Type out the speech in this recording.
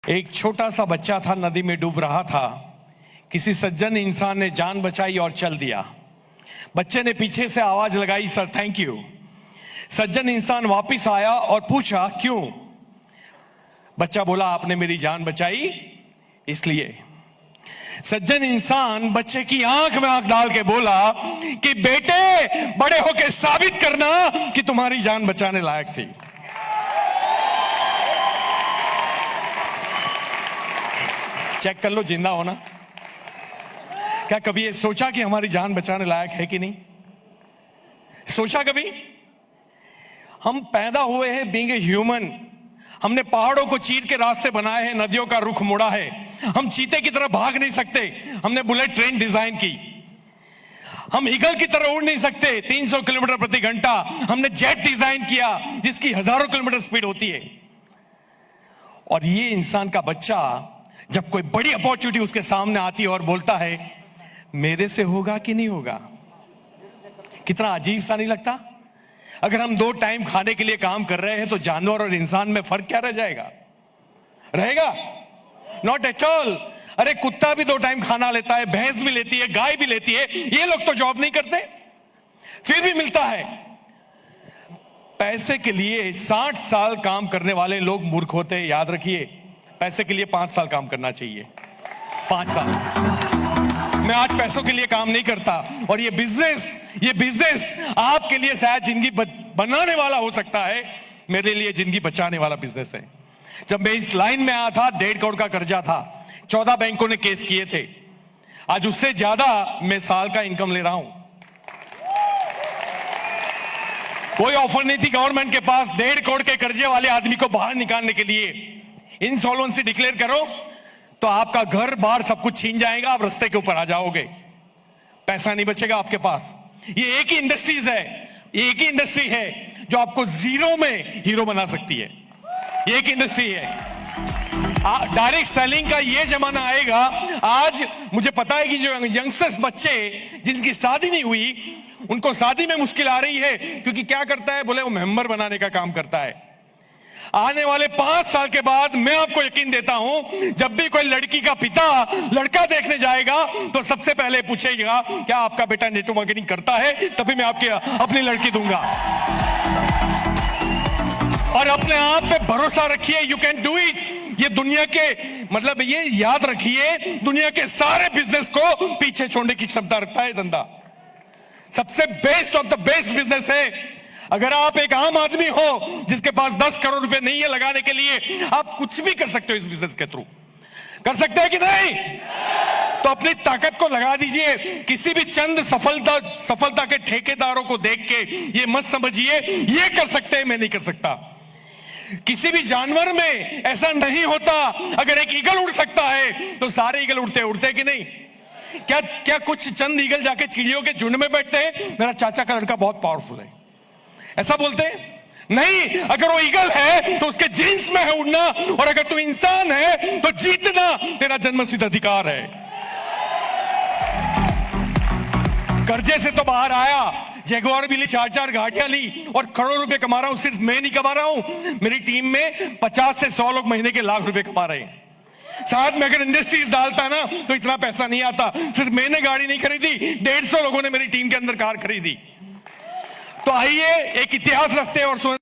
एक छोटा सा बच्चा था, नदी में डूब रहा था। किसी सज्जन इंसान ने जान बचाई और चल दिया। बच्चे ने पीछे से आवाज लगाई, सर थैंक यू। सज्जन इंसान वापस आया और पूछा क्यों? बच्चा बोला, आपने मेरी जान बचाई इसलिए। सज्जन इंसान बच्चे की आंख में आंख डाल के बोला कि बेटे, बड़े होके साबित करना कि तुम्हारी जान बचाने लायक थी। चेक कर लो जिंदा होना। क्या कभी ये सोचा कि हमारी जान बचाने लायक है कि नहीं? सोचा कभी? हम पैदा हुए हैं बीइंग ए ह्यूमन। हमने पहाड़ों को चीर के रास्ते बनाए हैं, नदियों का रुख मोड़ा है। हम चीते की तरह भाग नहीं सकते, हमने बुलेट ट्रेन डिजाइन की। हम ईगल की तरह उड़ नहीं सकते 300 किलोमीटर प्रति घंटा, हमने जेट डिजाइन किया जिसकी हजारों किलोमीटर स्पीड होती है। और ये इंसान का बच्चा जब कोई बड़ी अपॉर्चुनिटी उसके सामने आती है और बोलता है मेरे से होगा कि नहीं होगा, कितना अजीब सा नहीं लगता? अगर हम 2 टाइम खाने के लिए काम कर रहे हैं तो जानवर और इंसान में फर्क क्या रह जाएगा? रहेगा? Not at all. अरे कुत्ता भी 2 टाइम खाना लेता है, भैंस भी लेती है, गाय भी लेती है। ये लोग तो जॉब नहीं करते, फिर भी मिलता है। पैसे के लिए 60 साल काम करने वाले लोग मूर्ख होते हैं, याद रखिए। पैसे के लिए 5 साल काम करना चाहिए, 5 साल। मैं आज पैसों के लिए काम नहीं करता, और ये बिजनेस आपके लिए शायद जिंदगी बनाने वाला हो सकता है, मेरे लिए जिंदगी बचाने वाला बिजनेस है। जब मैं इस लाइन में आया था, 1.5 करोड़ का कर्जा था, 14 बैंकों ने केस किए थे। आज उससे ज्यादा मैं साल का इनकम ले रहा हूं। कोई ऑफर नहीं थी गवर्नमेंट के पास 1.5 करोड़ के कर्जे वाले आदमी को बाहर निकालने के लिए। इंसॉल्वेंसी डिक्लेयर करो तो आपका घर बार सब कुछ छीन जाएगा, आप रास्ते के ऊपर आ जाओगे, पैसा नहीं बचेगा आपके पास। ये एक ही इंडस्ट्रीज है, एक ही इंडस्ट्री है जो आपको जीरो में हीरो बना सकती है। एक इंडस्ट्री है। डायरेक्ट सेलिंग का ये जमाना आएगा। आज मुझे पता है कि जो यंगस्टर्स बच्चे जिनकी शादी नहीं हुई, उनको शादी में मुश्किल आ रही है, क्योंकि क्या करता है, बोले वो मेंबर बनाने का काम करता है। आने वाले 5 साल के बाद मैं आपको यकीन देता हूं, जब भी कोई लड़की का पिता लड़का देखने जाएगा तो सबसे पहले पूछेगा क्या आपका बेटा नेटवर्क मार्केटिंग करता है, तभी मैं आपकी अपनी लड़की दूंगा। और अपने आप पे भरोसा रखिए, यू कैन डू इट। ये दुनिया के मतलब ये याद रखिए, दुनिया के सारे बिजनेस को पीछे छोड़ने की क्षमता रखता है धंधा। सबसे best of the best business है। अगर आप एक आम आदमी हो जिसके पास 10 करोड़ रुपए नहीं है लगाने के लिए, आप कुछ भी कर सकते हो इस बिजनेस के थ्रू। कर सकते हैं कि नहीं? तो अपनी ताकत को लगा दीजिए। किसी भी चंद सफलता के ठेकेदारों को देख के ये मत समझिए ये कर सकते हैं, मैं नहीं कर सकता। किसी भी जानवर में ऐसा नहीं होता। अगर एक ईगल उड़ सकता है तो सारे ईगल उड़ते कि नहीं? क्या कुछ चंद ईगल जाके चिड़ियों के झुंड में बैठते हैं, मेरा चाचा का लड़का बहुत पावरफुल है, ऐसा बोलते हैं? नहीं। अगर वो ईगल है तो उसके जीन्स में है उड़ना, और अगर तू इंसान है तो जीतना तेरा जन्मसिद्ध अधिकार है। कर्जे से तो बाहर आया, जगुआर भी ली, 4 गाड़ियां ली, और करोड़ों रुपए कमा रहा हूं। सिर्फ मैं नहीं कमा रहा हूं, मेरी टीम में 50 से 100 लोग महीने के लाख रुपए कमा रहे हैं। साथ में अगर इंडस्ट्रीज डालता ना तो इतना पैसा नहीं आता। सिर्फ मैंने गाड़ी नहीं खरीदी, 150 लोगों ने मेरी टीम के अंदर कार खरीदी। तो आइए एक इतिहास रखते हैं और